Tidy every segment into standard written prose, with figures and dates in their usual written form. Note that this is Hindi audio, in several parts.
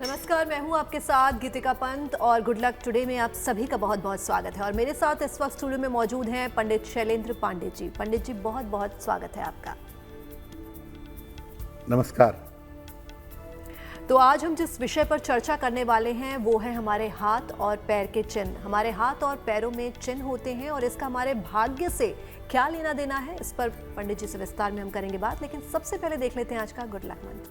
नमस्कार, मैं हूं आपके साथ गीतिका पंत और गुड लक टुडे में आप सभी का बहुत बहुत स्वागत है। और मेरे साथ इस वक्त स्टूडियो में मौजूद हैं पंडित शैलेंद्र पांडे जी। पंडित जी, बहुत बहुत स्वागत है आपका। नमस्कार। तो आज हम जिस विषय पर चर्चा करने वाले हैं वो है हमारे हाथ और पैर के चिन्ह। हमारे हाथ और पैरों में चिन्ह होते हैं और इसका हमारे भाग्य से क्या लेना देना है, इस पर पंडित जी से विस्तार में हम करेंगे बात। लेकिन सबसे पहले देख लेते हैं आज का गुड लक मंत्र।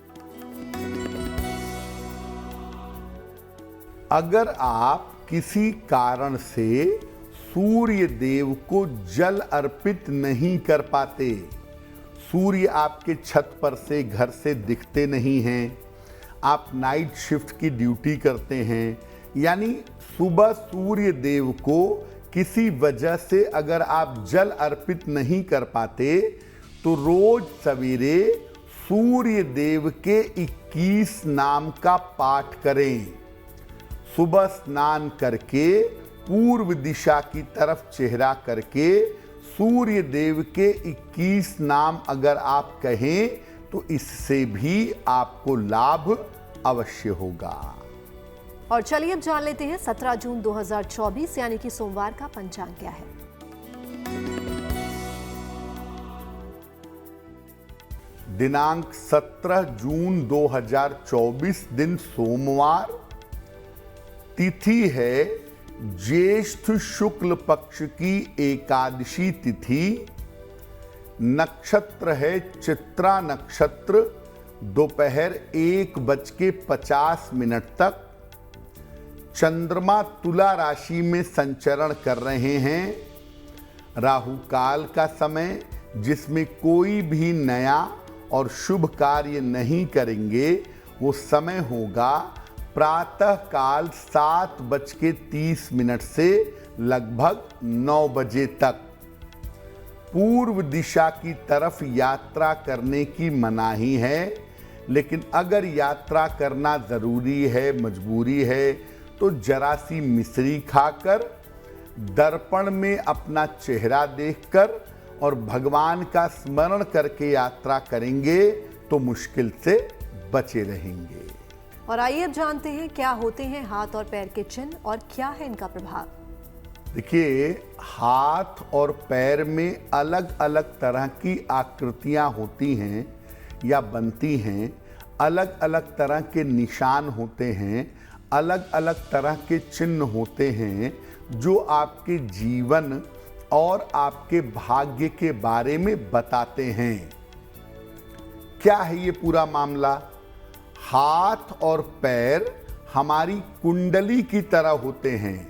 अगर आप किसी कारण से सूर्य देव को जल अर्पित नहीं कर पाते, सूर्य आपके छत पर से घर से दिखते नहीं हैं, आप नाइट शिफ्ट की ड्यूटी करते हैं, यानी सुबह सूर्य देव को किसी वजह से अगर आप जल अर्पित नहीं कर पाते तो रोज सवेरे सूर्य देव के 21 नाम का पाठ करें। सुबह स्नान करके पूर्व दिशा की तरफ चेहरा करके सूर्य देव के 21 नाम अगर आप कहें तो इससे भी आपको लाभ अवश्य होगा। और चलिए अब जान लेते हैं 17 जून 2024 यानी कि सोमवार का पंचांग क्या है। दिनांक 17 जून 2024 दिन सोमवार, तिथि है ज्येष्ठ शुक्ल पक्ष की एकादशी तिथि, नक्षत्र है चित्रा नक्षत्र, दोपहर 1:50 तक। चंद्रमा तुला राशि में संचरण कर रहे हैं। राहु काल का समय, जिसमें कोई भी नया और शुभ कार्य नहीं करेंगे, वो समय होगा प्रातः काल 7:30 से लगभग 9 बजे तक। पूर्व दिशा की तरफ यात्रा करने की मनाही है, लेकिन अगर यात्रा करना जरूरी है, मजबूरी है, तो जरा सी मिश्री खाकर, दर्पण में अपना चेहरा देखकर और भगवान का स्मरण करके यात्रा करेंगे तो मुश्किल से बचे रहेंगे। और आइए अब जानते हैं क्या होते हैं हाथ और पैर के चिन्ह और क्या है इनका प्रभाव। देखिए, हाथ और पैर में अलग अलग तरह की आकृतियां होती हैं या बनती हैं, अलग अलग तरह के निशान होते हैं, अलग अलग तरह के चिन्ह होते हैं जो आपके जीवन और आपके भाग्य के बारे में बताते हैं। क्या है ये पूरा मामला? हाथ और पैर हमारी कुंडली की तरह होते हैं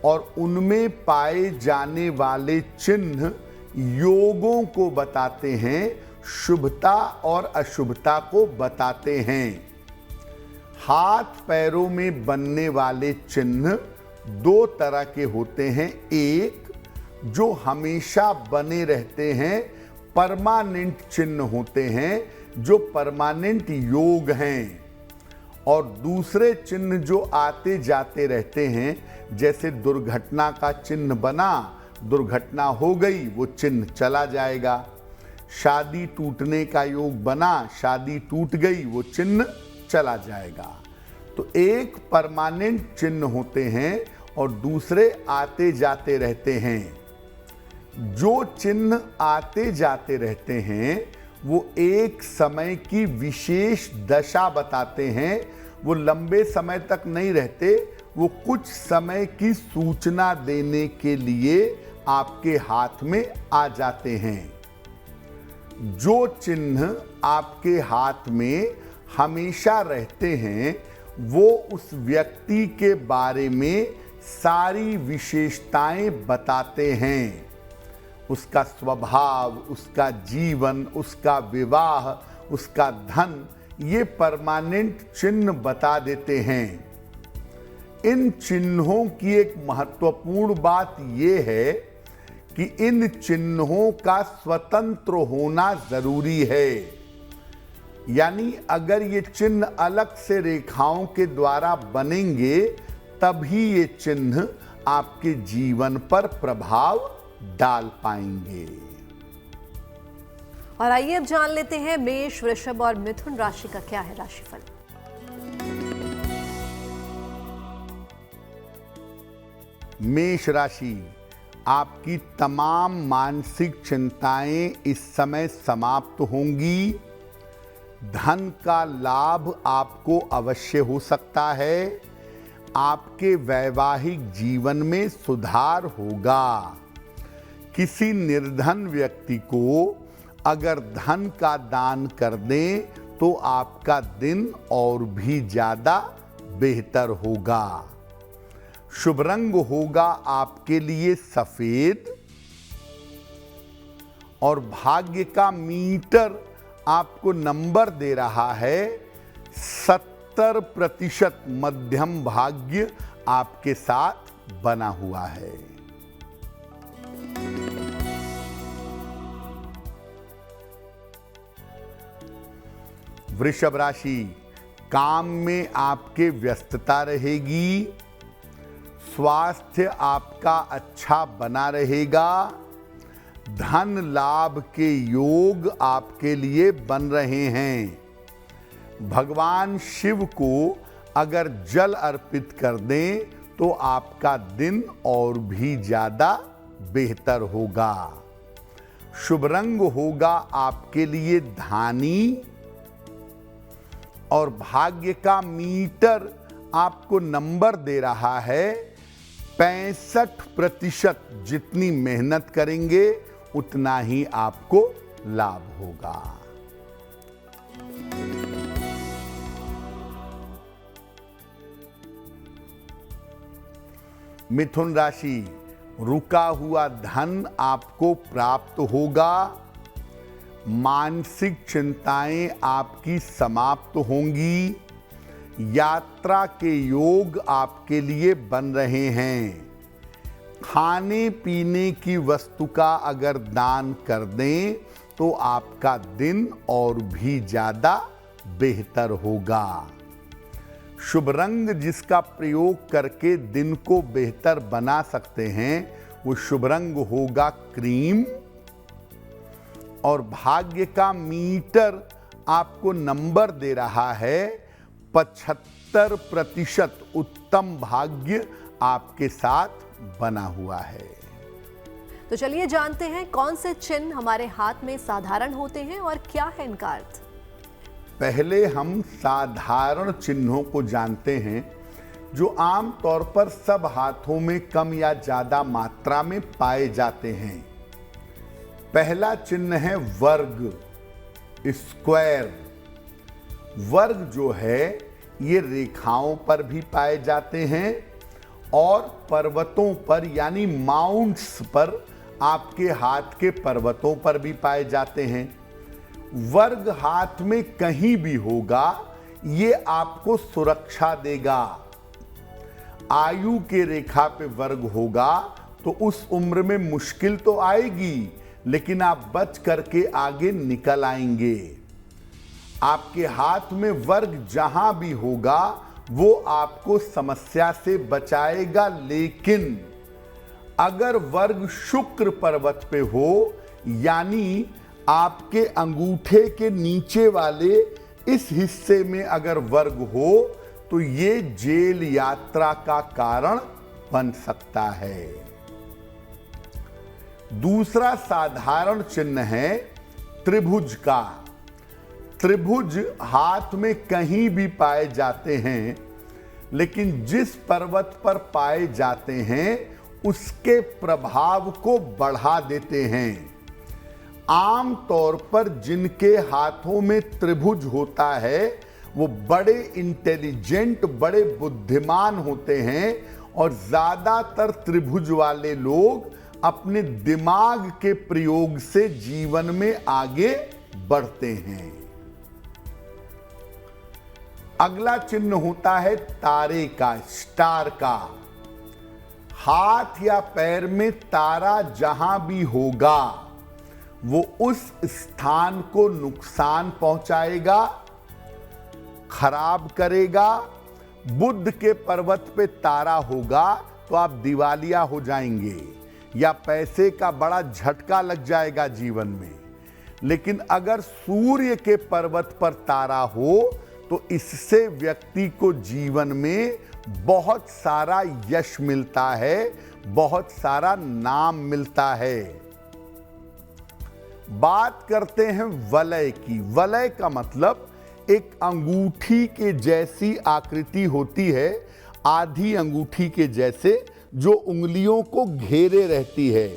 और उनमें पाए जाने वाले चिन्ह योगों को बताते हैं, शुभता और अशुभता को बताते हैं। हाथ पैरों में बनने वाले चिन्ह 2 तरह के होते हैं। एक जो हमेशा बने रहते हैं, परमानेंट चिन्ह होते हैं, जो परमानेंट योग हैं, और दूसरे चिन्ह जो आते जाते रहते हैं, जैसे दुर्घटना का चिन्ह बना, दुर्घटना हो गई, वो चिन्ह चला जाएगा। शादी टूटने का योग बना, शादी टूट गई, वो चिन्ह चला जाएगा। तो एक परमानेंट चिन्ह होते हैं और दूसरे आते जाते रहते हैं। जो चिन्ह आते जाते रहते हैं वो एक समय की विशेष दशा बताते हैं, वो लंबे समय तक नहीं रहते, वो कुछ समय की सूचना देने के लिए आपके हाथ में आ जाते हैं। जो चिन्ह आपके हाथ में हमेशा रहते हैं वो उस व्यक्ति के बारे में सारी विशेषताएं बताते हैं। उसका स्वभाव, उसका जीवन, उसका विवाह, उसका धन, ये परमानेंट चिन्ह बता देते हैं। इन चिन्हों की एक महत्वपूर्ण बात यह है कि इन चिन्हों का स्वतंत्र होना जरूरी है। यानी अगर ये चिन्ह अलग से रेखाओं के द्वारा बनेंगे तभी ये चिन्ह आपके जीवन पर प्रभाव डाल पाएंगे। और आइए अब जान लेते हैं मेष, वृषभ और मिथुन राशि का क्या है राशिफल। मेष राशि, आपकी तमाम मानसिक चिंताएं इस समय समाप्त होंगी। धन का लाभ आपको अवश्य हो सकता है। आपके वैवाहिक जीवन में सुधार होगा। किसी निर्धन व्यक्ति को अगर धन का दान कर दें तो आपका दिन और भी ज्यादा बेहतर होगा। शुभ रंग होगा आपके लिए सफेद और भाग्य का मीटर आपको नंबर दे रहा है 70% मध्यम भाग्य आपके साथ बना हुआ है। वृषभ राशि, काम में आपके व्यस्तता रहेगी। स्वास्थ्य आपका अच्छा बना रहेगा। धन लाभ के योग आपके लिए बन रहे हैं। भगवान शिव को अगर जल अर्पित कर दें तो आपका दिन और भी ज्यादा बेहतर होगा। शुभ रंग होगा आपके लिए धानी और भाग्य का मीटर आपको नंबर दे रहा है 65%। जितनी मेहनत करेंगे उतना ही आपको लाभ होगा। मिथुन राशि, रुका हुआ धन आपको प्राप्त होगा। मानसिक चिंताएं आपकी समाप्त होंगी। यात्रा के योग आपके लिए बन रहे हैं। खाने पीने की वस्तु का अगर दान कर दें तो आपका दिन और भी ज्यादा बेहतर होगा। शुभ रंग जिसका प्रयोग करके दिन को बेहतर बना सकते हैं वो शुभ रंग होगा क्रीम और भाग्य का मीटर आपको नंबर दे रहा है 75%। उत्तम भाग्य आपके साथ बना हुआ है। तो चलिए जानते हैं कौन से चिन्ह हमारे हाथ में साधारण होते हैं और क्या है इनका अर्थ। पहले हम साधारण चिन्हों को जानते हैं जो आम तौर पर सब हाथों में कम या ज्यादा मात्रा में पाए जाते हैं। पहला चिन्ह है वर्ग, स्क्वायर। वर्ग जो है ये रेखाओं पर भी पाए जाते हैं और पर्वतों पर यानी माउंट्स पर, आपके हाथ के पर्वतों पर भी पाए जाते हैं। वर्ग हाथ में कहीं भी होगा ये आपको सुरक्षा देगा। आयु के रेखा पे वर्ग होगा तो उस उम्र में मुश्किल तो आएगी लेकिन आप बच करके आगे निकल आएंगे। आपके हाथ में वर्ग जहां भी होगा वो आपको समस्या से बचाएगा। लेकिन अगर वर्ग शुक्र पर्वत पे हो यानी आपके अंगूठे के नीचे वाले इस हिस्से में अगर वर्ग हो तो ये जेल यात्रा का कारण बन सकता है। दूसरा साधारण चिन्ह है त्रिभुज का। त्रिभुज हाथ में कहीं भी पाए जाते हैं लेकिन जिस पर्वत पर पाए जाते हैं उसके प्रभाव को बढ़ा देते हैं। आम तौर पर जिनके हाथों में त्रिभुज होता है वो बड़े इंटेलिजेंट, बड़े बुद्धिमान होते हैं और ज्यादातर त्रिभुज वाले लोग अपने दिमाग के प्रयोग से जीवन में आगे बढ़ते हैं। अगला चिन्ह होता है तारे का, स्टार का। हाथ या पैर में तारा जहां भी होगा वो उस स्थान को नुकसान पहुंचाएगा, खराब करेगा। बुध के पर्वत पे तारा होगा तो आप दिवालिया हो जाएंगे या पैसे का बड़ा झटका लग जाएगा जीवन में। लेकिन अगर सूर्य के पर्वत पर तारा हो तो इससे व्यक्ति को जीवन में बहुत सारा यश मिलता है, बहुत सारा नाम मिलता है। बात करते हैं वलय की। वलय का मतलब एक अंगूठी के जैसी आकृति होती है, आधी अंगूठी के जैसे, जो उंगलियों को घेरे रहती है।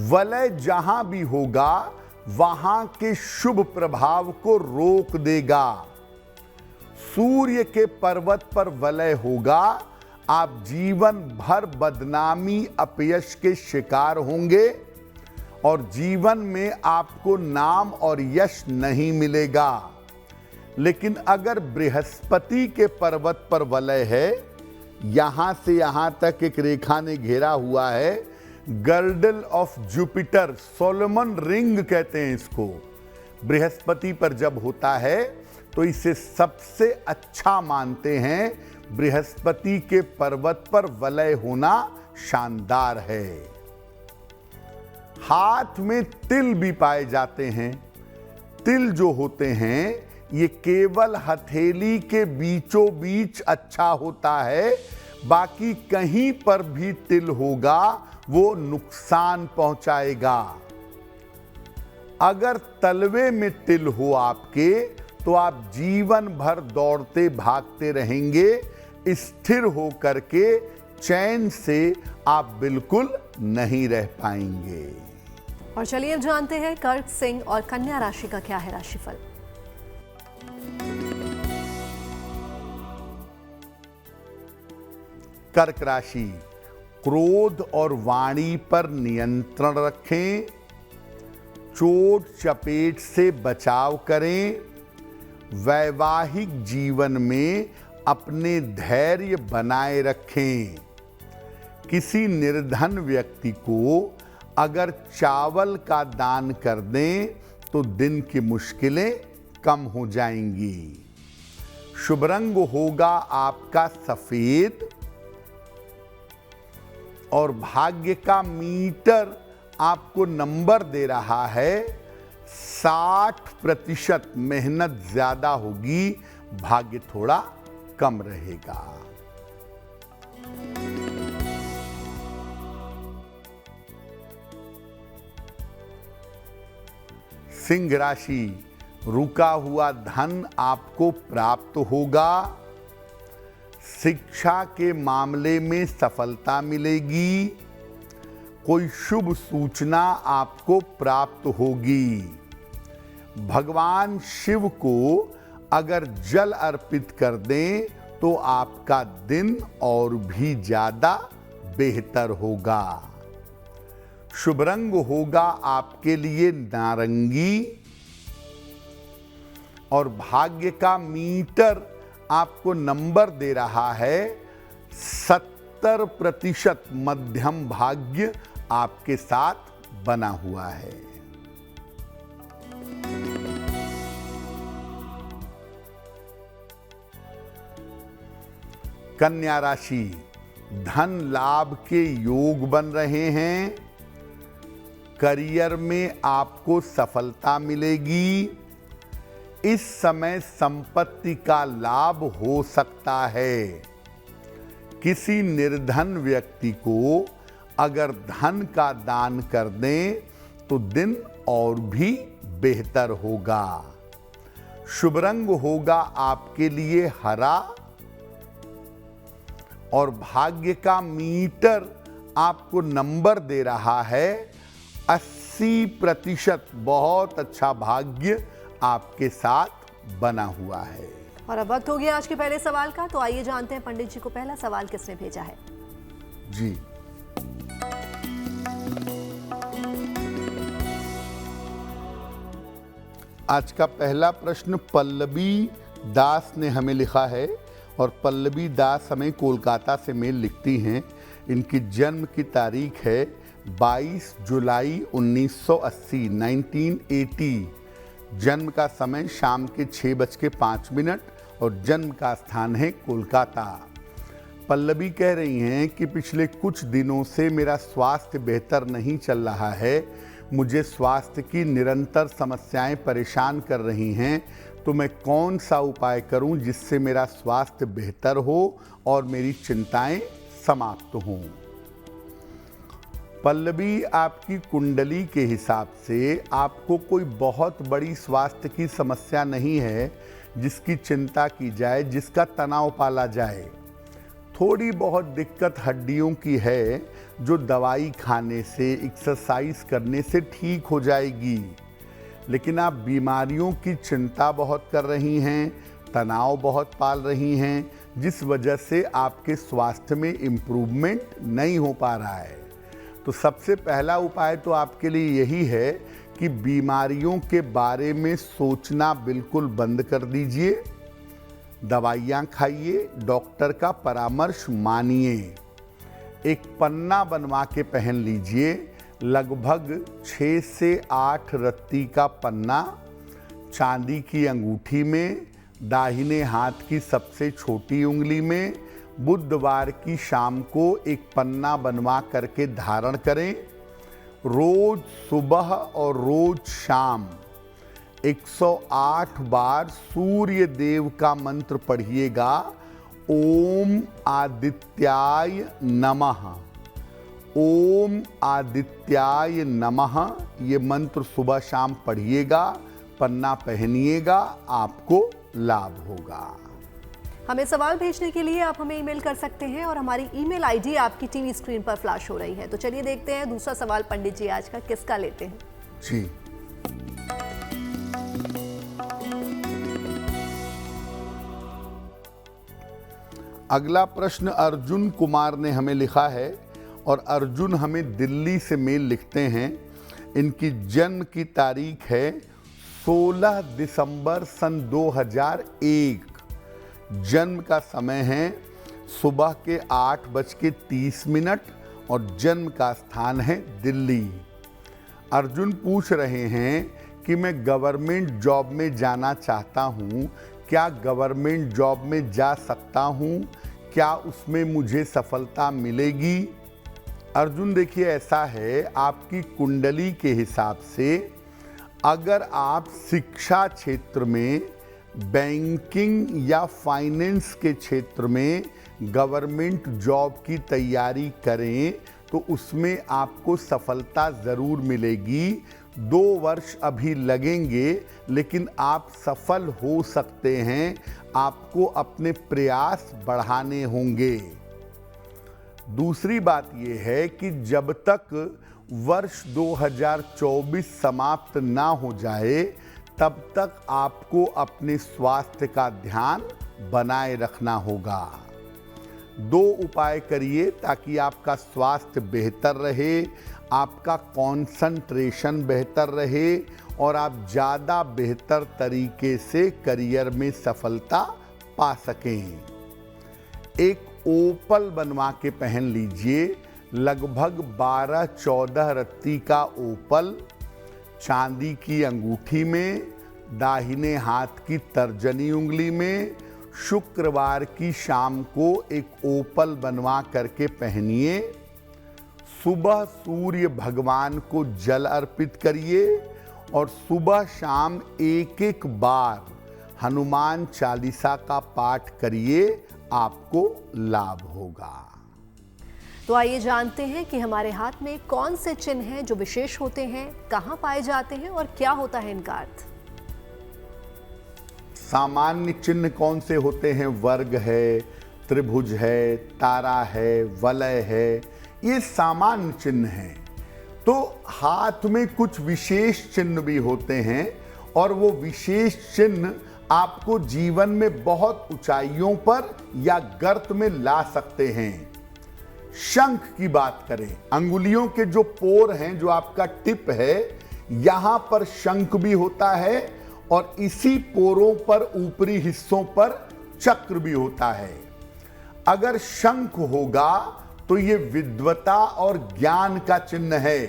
वलय जहां भी होगा वहां के शुभ प्रभाव को रोक देगा। सूर्य के पर्वत पर वलय होगा, आप जीवन भर बदनामी अपयश के शिकार होंगे और जीवन में आपको नाम और यश नहीं मिलेगा। लेकिन अगर बृहस्पति के पर्वत पर वलय है, यहां से यहां तक एक रेखा ने घेरा हुआ है, girdle of Jupiter, Solomon ring कहते हैं इसको, बृहस्पति पर जब होता है तो इसे सबसे अच्छा मानते हैं। बृहस्पति के पर्वत पर वलय होना शानदार है। हाथ में तिल भी पाए जाते हैं। तिल जो होते हैं ये केवल हथेली के बीचों बीच अच्छा होता है, बाकी कहीं पर भी तिल होगा वो नुकसान पहुंचाएगा। अगर तलवे में तिल हो आपके तो आप जीवन भर दौड़ते भागते रहेंगे, स्थिर होकर के चैन से आप बिल्कुल नहीं रह पाएंगे। और चलिए जानते हैं कर्क, सिंह और कन्या राशि का क्या है राशिफल। कर्क राशि, क्रोध और वाणी पर नियंत्रण रखें, चोट चपेट से बचाव करें, वैवाहिक जीवन में अपने धैर्य बनाए रखें। किसी निर्धन व्यक्ति को अगर चावल का दान कर दें तो दिन की मुश्किलें कम हो जाएंगी। शुभ रंग होगा आपका सफेद और भाग्य का मीटर आपको नंबर दे रहा है 60%। मेहनत ज्यादा होगी, भाग्य थोड़ा कम रहेगा। सिंह राशि, रुका हुआ धन आपको प्राप्त होगा। शिक्षा के मामले में सफलता मिलेगी। कोई शुभ सूचना आपको प्राप्त होगी। भगवान शिव को अगर जल अर्पित कर दें तो आपका दिन और भी ज्यादा बेहतर होगा। शुभ रंग होगा आपके लिए नारंगी और भाग्य का मीटर आपको नंबर दे रहा है 70%। मध्यम भाग्य आपके साथ बना हुआ है। कन्या राशि, धन लाभ के योग बन रहे हैं। करियर में आपको सफलता मिलेगी। इस समय संपत्ति का लाभ हो सकता है। किसी निर्धन व्यक्ति को अगर धन का दान कर दें तो दिन और भी बेहतर होगा। शुभ रंग होगा आपके लिए हरा और भाग्य का मीटर आपको नंबर दे रहा है 80%। बहुत अच्छा भाग्य आपके साथ बना हुआ है। और अब वक्त हो गया आज के पहले सवाल का, तो आइए जानते हैं पंडित जी को पहला सवाल किसने भेजा है। जी, आज का पहला प्रश्न पल्लवी दास ने हमें लिखा है और पल्लवी दास हमें कोलकाता से मेल लिखती हैं। इनकी जन्म की तारीख है 22 जुलाई 1980, 1980। जन्म का समय शाम के 6:05 और जन्म का स्थान है कोलकाता। पल्लवी कह रही हैं कि पिछले कुछ दिनों से मेरा स्वास्थ्य बेहतर नहीं चल रहा है। मुझे स्वास्थ्य की निरंतर समस्याएं परेशान कर रही हैं, तो मैं कौन सा उपाय करूं जिससे मेरा स्वास्थ्य बेहतर हो और मेरी चिंताएं समाप्त हों। पल्लवी, आपकी कुंडली के हिसाब से आपको कोई बहुत बड़ी स्वास्थ्य की समस्या नहीं है जिसकी चिंता की जाए, जिसका तनाव पाला जाए। थोड़ी बहुत दिक्कत हड्डियों की है जो दवाई खाने से, एक्सरसाइज करने से ठीक हो जाएगी। लेकिन आप बीमारियों की चिंता बहुत कर रही हैं, तनाव बहुत पाल रही हैं, जिस वजह से आपके स्वास्थ्य में इम्प्रूवमेंट नहीं हो पा रहा है। तो सबसे पहला उपाय तो आपके लिए यही है कि बीमारियों के बारे में सोचना बिल्कुल बंद कर दीजिए। दवाइयाँ खाइए, डॉक्टर का परामर्श मानिए। एक पन्ना बनवा के पहन लीजिए, लगभग 6 से 8 रत्ती का पन्ना, चांदी की अंगूठी में, दाहिने हाथ की सबसे छोटी उंगली में। बुधवार की शाम को एक पन्ना बनवा करके धारण करें। रोज सुबह और रोज शाम 108 बार सूर्य देव का मंत्र पढ़िएगा, ओम आदित्याय नमः, ओम आदित्याय नमः। ये मंत्र सुबह शाम पढ़िएगा, पन्ना पहनिएगा, आपको लाभ होगा। हमें सवाल भेजने के लिए आप हमें ईमेल कर सकते हैं और हमारी ईमेल आईडी आपकी टीवी स्क्रीन पर फ्लैश हो रही है। तो चलिए देखते हैं दूसरा सवाल पंडित जी आज का किसका लेते हैं। जी, अगला प्रश्न अर्जुन कुमार ने हमें लिखा है और अर्जुन हमें दिल्ली से मेल लिखते हैं। इनकी जन्म की तारीख है 16 दिसंबर सन 2001। जन्म का समय है सुबह के 8:30 और जन्म का स्थान है दिल्ली। अर्जुन पूछ रहे हैं कि मैं गवर्नमेंट जॉब में जाना चाहता हूँ, क्या गवर्नमेंट जॉब में जा सकता हूँ, क्या उसमें मुझे सफलता मिलेगी? अर्जुन देखिए, ऐसा है, आपकी कुंडली के हिसाब से अगर आप शिक्षा क्षेत्र में, बैंकिंग या फाइनेंस के क्षेत्र में गवर्नमेंट जॉब की तैयारी करें तो उसमें आपको सफलता ज़रूर मिलेगी। 2 वर्ष अभी लगेंगे लेकिन आप सफल हो सकते हैं। आपको अपने प्रयास बढ़ाने होंगे। दूसरी बात यह है कि जब तक वर्ष 2024 समाप्त ना हो जाए तब तक आपको अपने स्वास्थ्य का ध्यान बनाए रखना होगा। 2 उपाय करिए ताकि आपका स्वास्थ्य बेहतर रहे, आपका कंसंट्रेशन बेहतर रहे और आप ज़्यादा बेहतर तरीके से करियर में सफलता पा सकें। एक ओपल बनवा के पहन लीजिए, लगभग 12-14 रत्ती का ओपल, चांदी की अंगूठी में, दाहिने हाथ की तर्जनी उंगली में। शुक्रवार की शाम को एक ओपल बनवा करके पहनिए। सुबह सूर्य भगवान को जल अर्पित करिए और सुबह शाम 1-1 बार हनुमान चालीसा का पाठ करिए, आपको लाभ होगा। तो आइए जानते हैं कि हमारे हाथ में कौन से चिन्ह हैं जो विशेष होते हैं, कहां पाए जाते हैं और क्या होता है इनका अर्थ। सामान्य चिन्ह कौन से होते हैं? वर्ग है, त्रिभुज है, तारा है, वलय है, ये सामान्य चिन्ह हैं। तो हाथ में कुछ विशेष चिन्ह भी होते हैं और वो विशेष चिन्ह आपको जीवन में बहुत ऊंचाइयों पर या गर्त में ला सकते हैं। शंख की बात करें, अंगुलियों के जो पोर हैं, जो आपका टिप है, यहां पर शंख भी होता है और इसी पोरों पर ऊपरी हिस्सों पर चक्र भी होता है। अगर शंख होगा तो ये विद्वता और ज्ञान का चिन्ह है।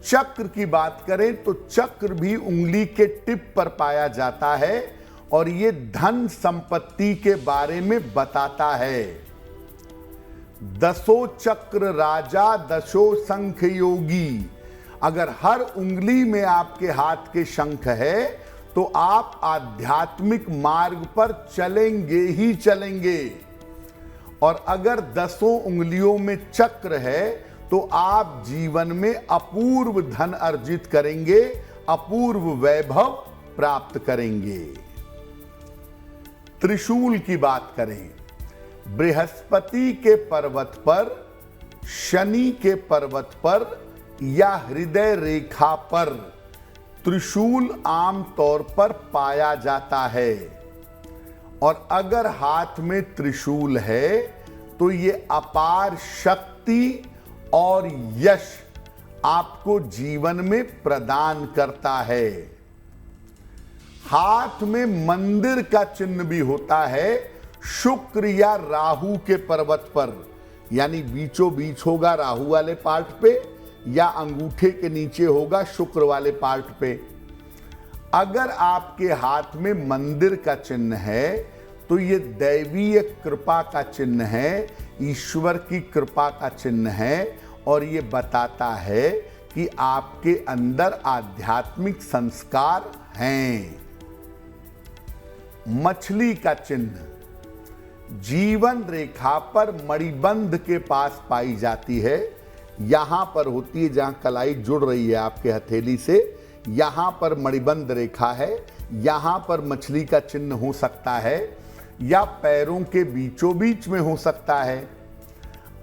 चक्र की बात करें तो चक्र भी उंगली के टिप पर पाया जाता है और ये धन संपत्ति के बारे में बताता है। 10 चक्र राजा 10 शंख योगी। अगर हर उंगली में आपके हाथ के शंख है तो आप आध्यात्मिक मार्ग पर चलेंगे ही चलेंगे। और अगर 10 उंगलियों में चक्र है तो आप जीवन में अपूर्व धन अर्जित करेंगे, अपूर्व वैभव प्राप्त करेंगे। त्रिशूल की बात करें, बृहस्पति के पर्वत पर, शनि के पर्वत पर या हृदय रेखा पर त्रिशूल आमतौर पर पाया जाता है। और अगर हाथ में त्रिशूल है तो ये अपार शक्ति और यश आपको जीवन में प्रदान करता है। हाथ में मंदिर का चिन्ह भी होता है, शुक्र या राहु के पर्वत पर, यानी बीचों बीच होगा राहु वाले पार्ट पे या अंगूठे के नीचे होगा शुक्र वाले पार्ट पे। अगर आपके हाथ में मंदिर का चिन्ह है तो ये दैवीय कृपा का चिन्ह है, ईश्वर की कृपा का चिन्ह है, और ये बताता है कि आपके अंदर आध्यात्मिक संस्कार हैं। मछली का चिन्ह जीवन रेखा पर मणिबंध के पास पाई जाती है। यहां पर होती है जहां कलाई जुड़ रही है आपके हथेली से, यहां पर मणिबंध रेखा है, यहां पर मछली का चिन्ह हो सकता है या पैरों के बीचों बीच में हो सकता है।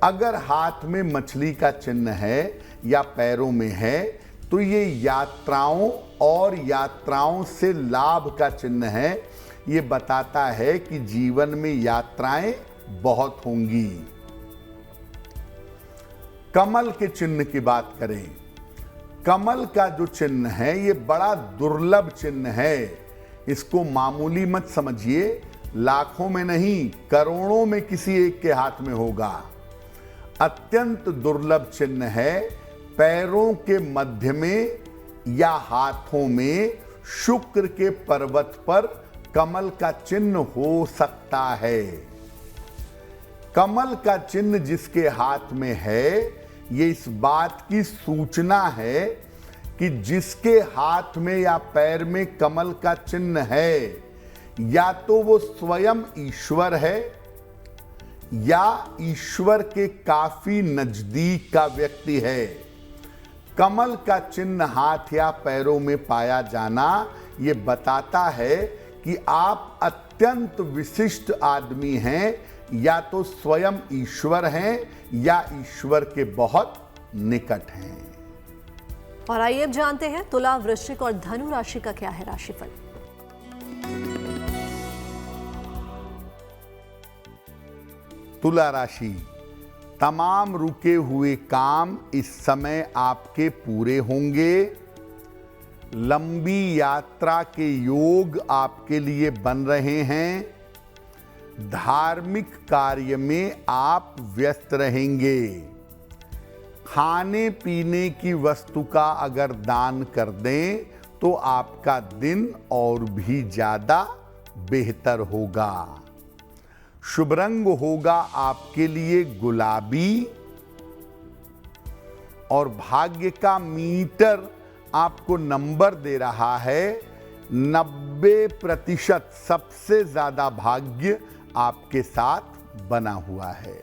अगर हाथ में मछली का चिन्ह है या पैरों में है तो ये यात्राओं और यात्राओं से लाभ का चिन्ह है। ये बताता है कि जीवन में यात्राएं बहुत होंगी। कमल के चिन्ह की बात करें, कमल का जो चिन्ह है ये बड़ा दुर्लभ चिन्ह है। इसको मामूली मत समझिए, लाखों में नहीं करोड़ों में किसी एक के हाथ में होगा। अत्यंत दुर्लभ चिन्ह है। पैरों के मध्य में या हाथों में शुक्र के पर्वत पर कमल का चिन्ह हो सकता है। कमल का चिन्ह जिसके हाथ में है ये इस बात की सूचना है कि जिसके हाथ में या पैर में कमल का चिन्ह है या तो वो स्वयं ईश्वर है या ईश्वर के काफी नजदीक का व्यक्ति है। कमल का चिन्ह हाथ या पैरों में पाया जाना ये बताता है कि आप अत्यंत विशिष्ट आदमी हैं, या तो स्वयं ईश्वर हैं या ईश्वर के बहुत निकट हैं। और आइए अब जानते हैं तुला, वृश्चिक और धनु राशि का क्या है राशिफल। तुला राशि, तमाम रुके हुए काम इस समय आपके पूरे होंगे। लंबी यात्रा के योग आपके लिए बन रहे हैं। धार्मिक कार्य में आप व्यस्त रहेंगे। खाने पीने की वस्तु का अगर दान कर दें तो आपका दिन और भी ज्यादा बेहतर होगा। शुभ रंग होगा आपके लिए गुलाबी और भाग्य का मीटर आपको नंबर दे रहा है 90%। सबसे ज्यादा भाग्य आपके साथ बना हुआ है।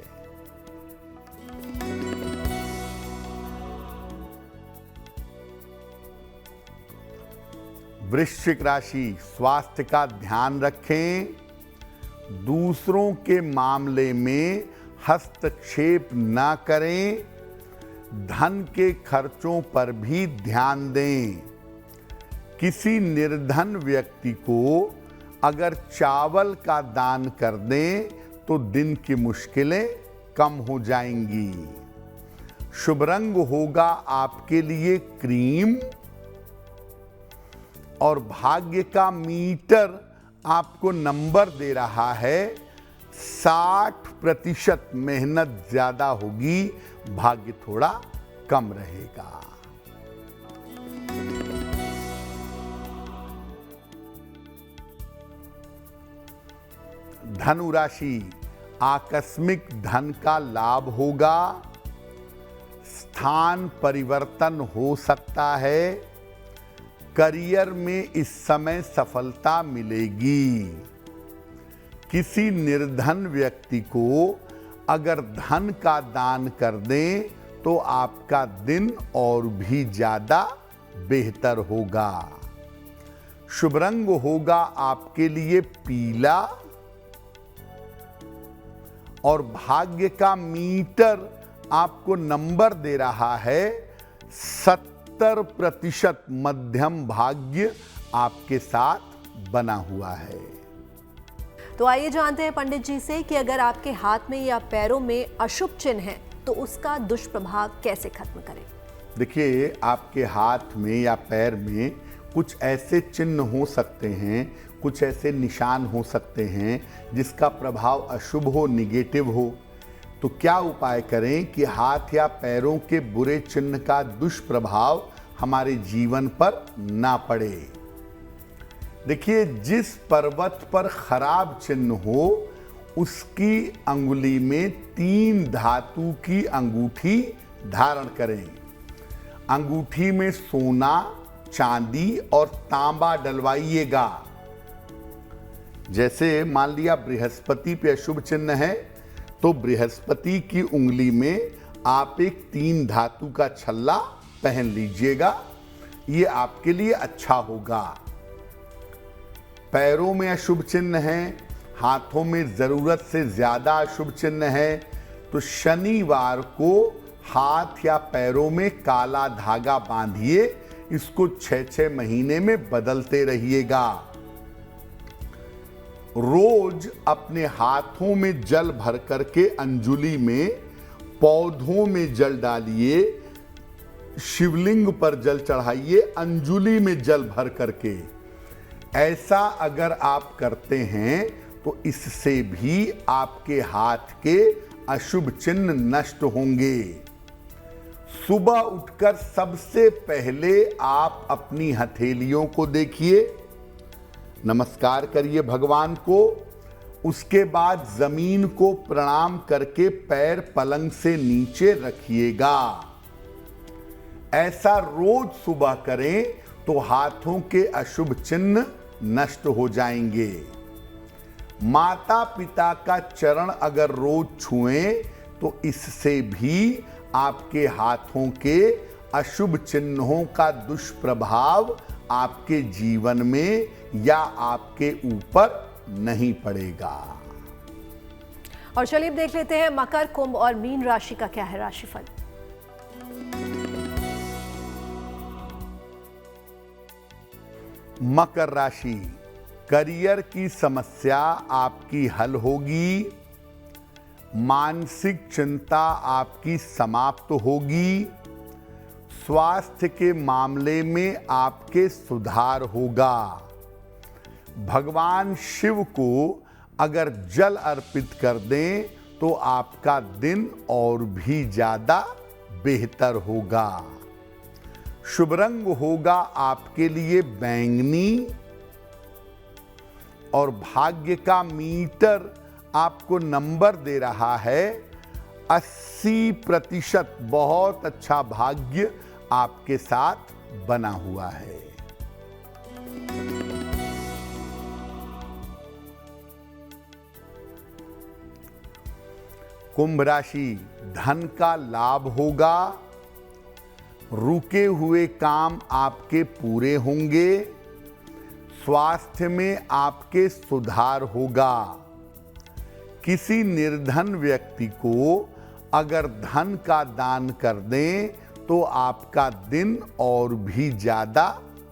वृश्चिक राशि, स्वास्थ्य का ध्यान रखें। दूसरों के मामले में हस्तक्षेप न करें। धन के खर्चों पर भी ध्यान दें। किसी निर्धन व्यक्ति को अगर चावल का दान कर दें तो दिन की मुश्किलें कम हो जाएंगी। शुभ रंग होगा आपके लिए क्रीम और भाग्य का मीटर आपको नंबर दे रहा है 60%। मेहनत ज्यादा होगी, भाग्य थोड़ा कम रहेगा। धनु राशि, आकस्मिक धन का लाभ होगा। स्थान परिवर्तन हो सकता है। करियर में इस समय सफलता मिलेगी। किसी निर्धन व्यक्ति को अगर धन का दान कर दें तो आपका दिन और भी ज्यादा बेहतर होगा। शुभ रंग होगा आपके लिए पीला और भाग्य का मीटर आपको नंबर दे रहा है 70% मध्यम भाग्य आपके साथ बना हुआ है। तो आइए जानते हैं पंडित जी से कि अगर आपके हाथ में या पैरों में अशुभ चिन्ह है तो उसका दुष्प्रभाव कैसे खत्म करें। देखिए, आपके हाथ में या पैर में कुछ ऐसे चिन्ह हो सकते हैं, कुछ ऐसे निशान हो सकते हैं जिसका प्रभाव अशुभ हो, निगेटिव हो। तो क्या उपाय करें कि हाथ या पैरों के बुरे चिन्ह का दुष्प्रभाव हमारे जीवन पर ना पड़े। देखिए, जिस पर्वत पर खराब चिन्ह हो उसकी अंगुली में 3 धातु की अंगूठी धारण करें। अंगूठी में सोना, चांदी और तांबा डलवाइएगा। जैसे मान लिया बृहस्पति पे अशुभ चिन्ह है तो बृहस्पति की उंगली में आप एक 3 धातु का छल्ला पहन लीजिएगा, ये आपके लिए अच्छा होगा। पैरों में अशुभ चिन्ह है, हाथों में जरूरत से ज्यादा अशुभ चिन्ह है, तो शनिवार को हाथ या पैरों में काला धागा बांधिए, इसको 6-6 महीने में बदलते रहिएगा। रोज अपने हाथों में जल भर करके अंजुलि में पौधों में जल डालिए, शिवलिंग पर जल चढ़ाइए, अंजुलि में जल भर करके। ऐसा अगर आप करते हैं तो इससे भी आपके हाथ के अशुभ चिन्ह नष्ट होंगे। सुबह उठकर सबसे पहले आप अपनी हथेलियों को देखिए, नमस्कार करिए भगवान को। उसके बाद जमीन को प्रणाम करके पैर पलंग से नीचे रखिएगा। ऐसा रोज सुबह करें तो हाथों के अशुभ चिन्ह नष्ट हो जाएंगे। माता पिता का चरण अगर रोज छुएं तो इससे भी आपके हाथों के अशुभ चिन्हों का दुष्प्रभाव आपके जीवन में या आपके ऊपर नहीं पड़ेगा। और चलिए देख लेते हैं मकर, कुंभ और मीन राशि का क्या है राशिफल। मकर राशि, करियर की समस्या आपकी हल होगी। मानसिक चिंता आपकी समाप्त होगी। स्वास्थ्य के मामले में आपके सुधार होगा। भगवान शिव को अगर जल अर्पित कर दें तो आपका दिन और भी ज्यादा बेहतर होगा। शुभ रंग होगा आपके लिए बैंगनी और भाग्य का मीटर आपको नंबर दे रहा है 80%। बहुत अच्छा भाग्य आपके साथ बना हुआ है। कुंभ राशि, धन का लाभ होगा। रुके हुए काम आपके पूरे होंगे। स्वास्थ्य में आपके सुधार होगा। किसी निर्धन व्यक्ति को अगर धन का दान कर दें तो आपका दिन और भी ज्यादा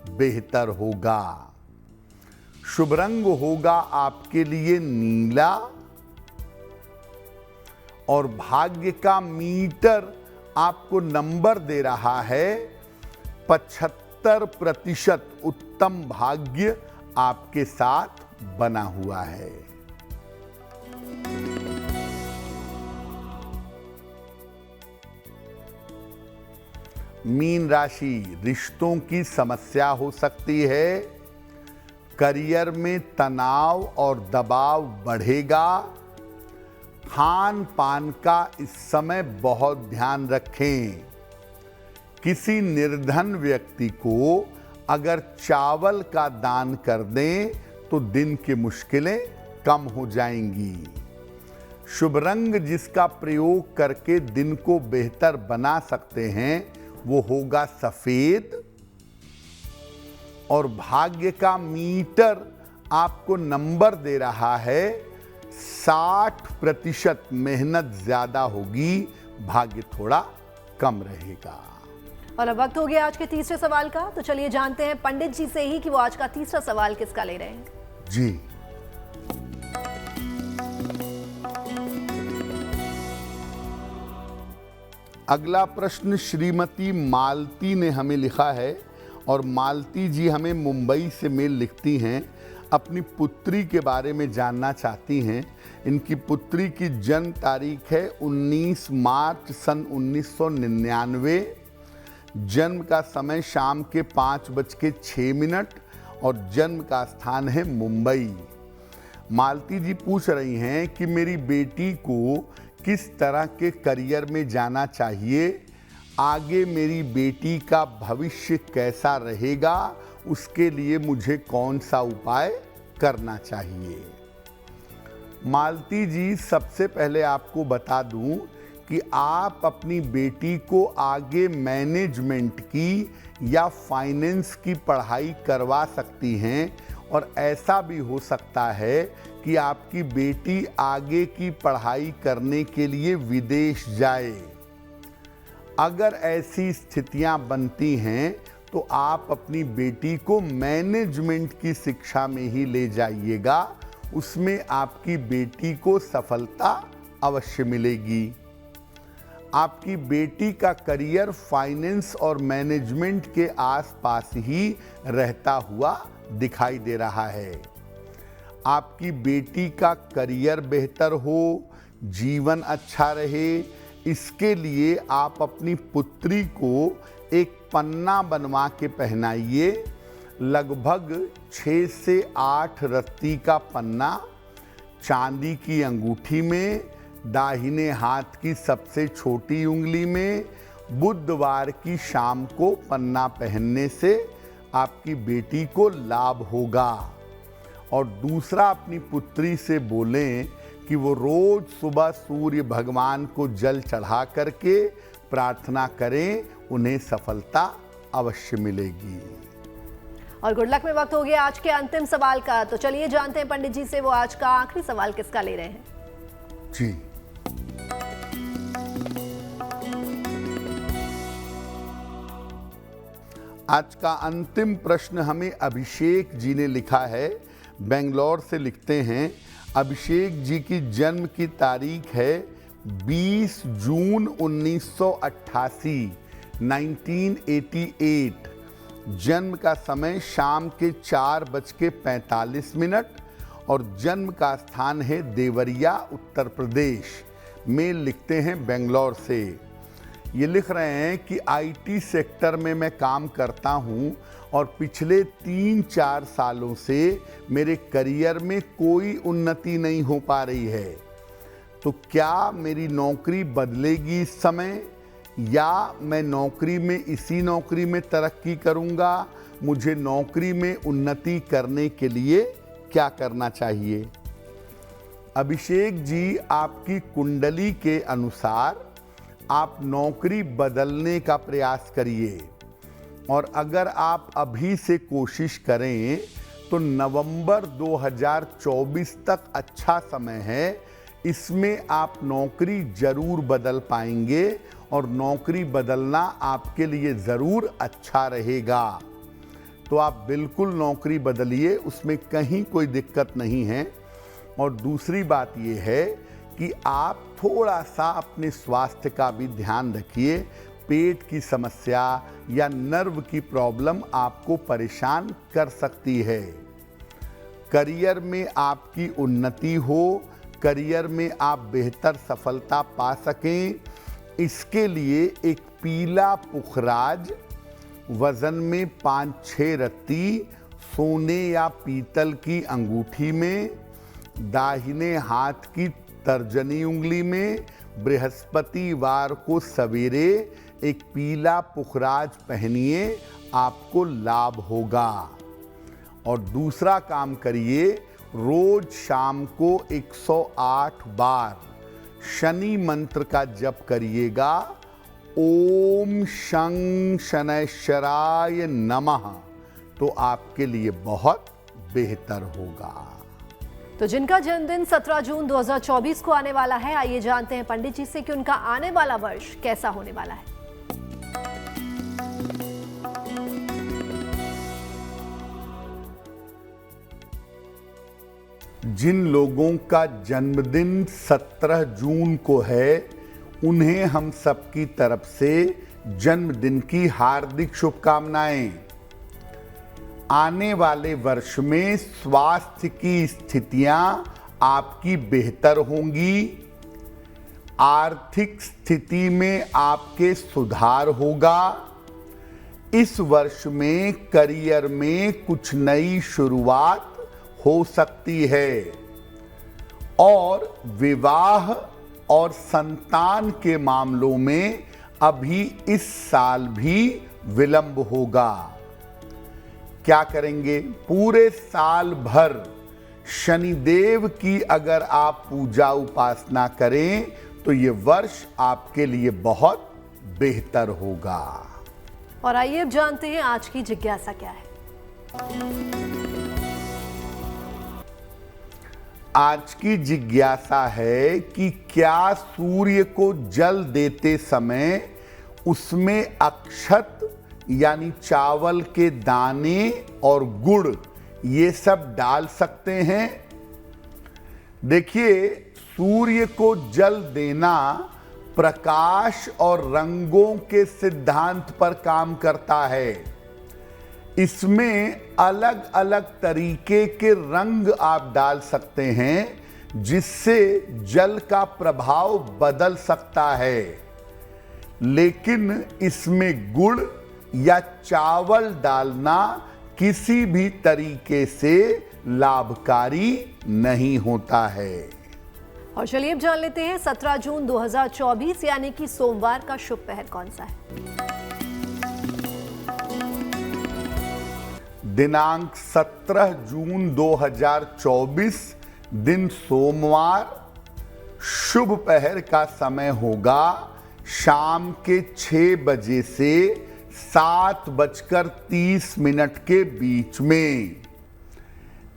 बेहतर होगा। शुभ रंग होगा आपके लिए नीला और भाग्य का मीटर आपको नंबर दे रहा है 75%। उत्तम भाग्य आपके साथ बना हुआ है। मीन राशि, रिश्तों की समस्या हो सकती है। करियर में तनाव और दबाव बढ़ेगा। खान पान का इस समय बहुत ध्यान रखें। किसी निर्धन व्यक्ति को अगर चावल का दान कर दें तो दिन की मुश्किलें कम हो जाएंगी। शुभ रंग जिसका प्रयोग करके दिन को बेहतर बना सकते हैं वो होगा सफेद। और भाग्य का मीटर आपको नंबर दे रहा है 60%। मेहनत ज्यादा होगी, भाग्य थोड़ा कम रहेगा। और अब वक्त हो गया आज के तीसरे सवाल का, तो चलिए जानते हैं पंडित जी से ही कि वो आज का तीसरा सवाल किसका ले रहे हैं। जी, अगला प्रश्न श्रीमती मालती ने हमें लिखा है और मालती जी हमें मुंबई से मेल लिखती हैं। अपनी पुत्री के बारे में जानना चाहती हैं। इनकी पुत्री की जन्म तारीख है 19 मार्च सन 1999। जन्म का समय शाम के 5:06 और जन्म का स्थान है मुंबई। मालती जी पूछ रही हैं कि मेरी बेटी को किस तरह के करियर में जाना चाहिए, आगे मेरी बेटी का भविष्य कैसा रहेगा, उसके लिए मुझे कौन सा उपाय करना चाहिए। मालती जी, सबसे पहले आपको बता दूं कि आप अपनी बेटी को आगे मैनेजमेंट की या फाइनेंस की पढ़ाई करवा सकती हैं। और ऐसा भी हो सकता है कि आपकी बेटी आगे की पढ़ाई करने के लिए विदेश जाए। अगर ऐसी स्थितियां बनती हैं तो आप अपनी बेटी को मैनेजमेंट की शिक्षा में ही ले जाइएगा, उसमें आपकी बेटी को सफलता अवश्य मिलेगी। आपकी बेटी का करियर फाइनेंस और मैनेजमेंट के आसपास ही रहता हुआ दिखाई दे रहा है। आपकी बेटी का करियर बेहतर हो, जीवन अच्छा रहे, इसके लिए आप अपनी पुत्री को एक पन्ना बनवा के पहनाइए। लगभग 6 से 8 रत्ती का पन्ना चांदी की अंगूठी में, दाहिने हाथ की सबसे छोटी उंगली में। बुधवार की शाम को पन्ना पहनने से आपकी बेटी को लाभ होगा। और दूसरा, अपनी पुत्री से बोलें कि वो रोज सुबह सूर्य भगवान को जल चढ़ा करके प्रार्थना करें, उन्हें सफलता अवश्य मिलेगी। और गुड लक में वक्त हो गया आज के अंतिम सवाल का, तो चलिए जानते हैं पंडित जी से वो आज का आखिरी सवाल किसका ले रहे हैं। जी, आज का अंतिम प्रश्न हमें अभिषेक जी ने लिखा है, बेंगलोर से लिखते हैं। अभिषेक जी की जन्म की तारीख है 20 जून 1988, 1988। जन्म का समय शाम के 4:45 और जन्म का स्थान है देवरिया, उत्तर प्रदेश। मेल लिखते हैं बेंगलोर से। ये लिख रहे हैं कि आईटी सेक्टर में मैं काम करता हूं और पिछले 3-4 सालों से मेरे करियर में कोई उन्नति नहीं हो पा रही है। तो क्या मेरी नौकरी बदलेगी इस समय, या मैं नौकरी में इसी नौकरी में तरक्की करूंगा? मुझे नौकरी में उन्नति करने के लिए क्या करना चाहिए? अभिषेक जी, आपकी कुंडली के अनुसार आप नौकरी बदलने का प्रयास करिए। और अगर आप अभी से कोशिश करें तो नवंबर 2024 तक अच्छा समय है। इसमें आप नौकरी जरूर बदल पाएंगे और नौकरी बदलना आपके लिए ज़रूर अच्छा रहेगा। तो आप बिल्कुल नौकरी बदलिए, उसमें कहीं कोई दिक्कत नहीं है। और दूसरी बात यह है कि आप थोड़ा सा अपने स्वास्थ्य का भी ध्यान रखिए। पेट की समस्या या नर्व की प्रॉब्लम आपको परेशान कर सकती है। करियर में आपकी उन्नति हो, करियर में आप बेहतर सफलता पा सकें, इसके लिए एक पीला पुखराज वजन में 5-6 रत्ती सोने या पीतल की अंगूठी में, दाहिने हाथ की तर्जनी उंगली में बृहस्पतिवार को सवेरे एक पीला पुखराज पहनिए, आपको लाभ होगा। और दूसरा काम करिए, रोज शाम को 108 बार शनि मंत्र का जप करिएगा, ओम शं शनैश्चराय नमः, तो आपके लिए बहुत बेहतर होगा। तो जिनका जन्मदिन 17 जून 2024 को आने वाला है, आइए जानते हैं पंडित जी से कि उनका आने वाला वर्ष कैसा होने वाला है। जिन लोगों का जन्मदिन 17 जून को है, उन्हें हम सबकी तरफ से जन्मदिन की हार्दिक शुभकामनाएं। आने वाले वर्ष में स्वास्थ्य की स्थितियां आपकी बेहतर होंगी, आर्थिक स्थिति में आपके सुधार होगा। इस वर्ष में करियर में कुछ नई शुरुआत हो सकती है और विवाह और संतान के मामलों में अभी इस साल भी विलंब होगा। क्या करेंगे? पूरे साल भर शनिदेव की अगर आप पूजा उपासना करें तो ये वर्ष आपके लिए बहुत बेहतर होगा। और आइए अब जानते हैं आज की जिज्ञासा क्या है। आज की जिज्ञासा है कि क्या सूर्य को जल देते समय उसमें अक्षत यानी चावल के दाने और गुड़ ये सब डाल सकते हैं? देखिए, सूर्य को जल देना प्रकाश और रंगों के सिद्धांत पर काम करता है। इसमें अलग अलग तरीके के रंग आप डाल सकते हैं जिससे जल का प्रभाव बदल सकता है, लेकिन इसमें गुड़ या चावल डालना किसी भी तरीके से लाभकारी नहीं होता है। और चलिए अब जान लेते हैं 17 जून 2024 यानी कि सोमवार का शुभ पहर कौन सा है। दिनांक 17 जून 2024 दिन सोमवार, शुभ पहर का समय होगा शाम के 6 बजे से 7:30 के बीच में।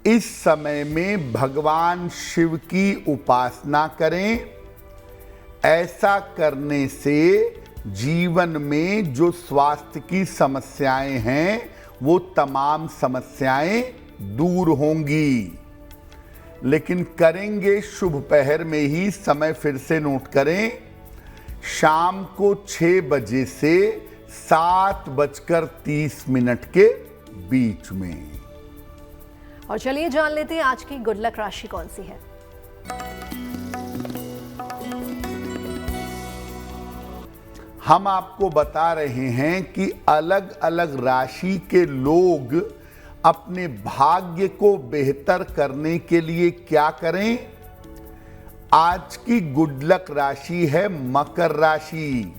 इस समय में भगवान शिव की उपासना करें। ऐसा करने से जीवन में जो स्वास्थ्य की समस्याएं हैं वो तमाम समस्याएं दूर होंगी। लेकिन करेंगे शुभ पहर में ही, समय फिर से नोट करें, शाम को 6 बजे से 7:30 के बीच में। और चलिए जान लेते हैं आज की गुड लक राशि कौन सी है। हम आपको बता रहे हैं कि अलग अलग राशि के लोग अपने भाग्य को बेहतर करने के लिए क्या करें। आज की गुड लक राशि है मकर राशि।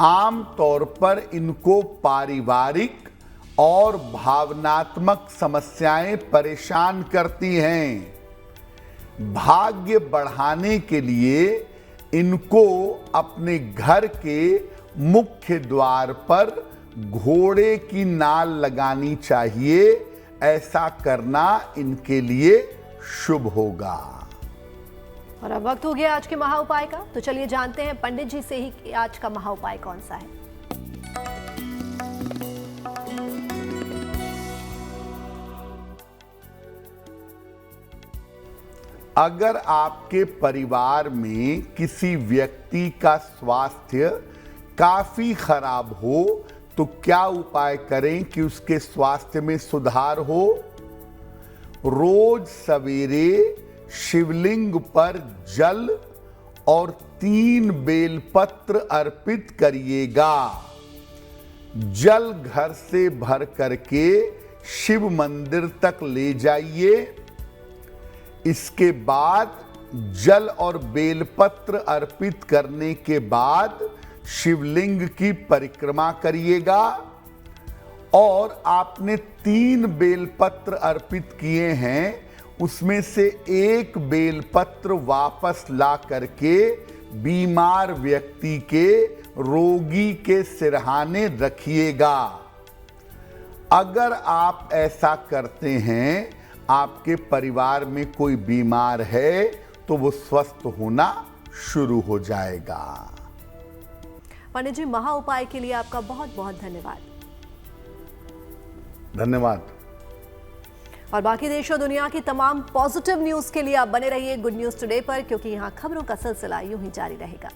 आम तौर पर इनको पारिवारिक और भावनात्मक समस्याएं परेशान करती हैं। भाग्य बढ़ाने के लिए इनको अपने घर के मुख्य द्वार पर घोड़े की नाल लगानी चाहिए। ऐसा करना इनके लिए शुभ होगा। और अब वक्त हो गया आज के महा उपाय का, तो चलिए जानते हैं पंडित जी से ही कि आज का महा उपाय कौन सा है। अगर आपके परिवार में किसी व्यक्ति का स्वास्थ्य काफी खराब हो तो क्या उपाय करें कि उसके स्वास्थ्य में सुधार हो। रोज सवेरे शिवलिंग पर जल और 3 बेलपत्र अर्पित करिएगा। जल घर से भर करके शिव मंदिर तक ले जाइए। इसके बाद जल और बेलपत्र अर्पित करने के बाद शिवलिंग की परिक्रमा करिएगा और आपने 3 बेलपत्र अर्पित किए हैं उसमें से एक बेलपत्र वापस ला करके बीमार व्यक्ति के, रोगी के सिरहाने रखिएगा। अगर आप ऐसा करते हैं, आपके परिवार में कोई बीमार है तो वो स्वस्थ होना शुरू हो जाएगा। पंडित जी, महा उपाय के लिए आपका बहुत बहुत धन्यवाद। धन्यवाद। और बाकी देश और दुनिया की तमाम पॉजिटिव न्यूज के लिए आप बने रहिए गुड न्यूज टुडे पर, क्योंकि यहाँ खबरों का सिलसिला यूं ही जारी रहेगा।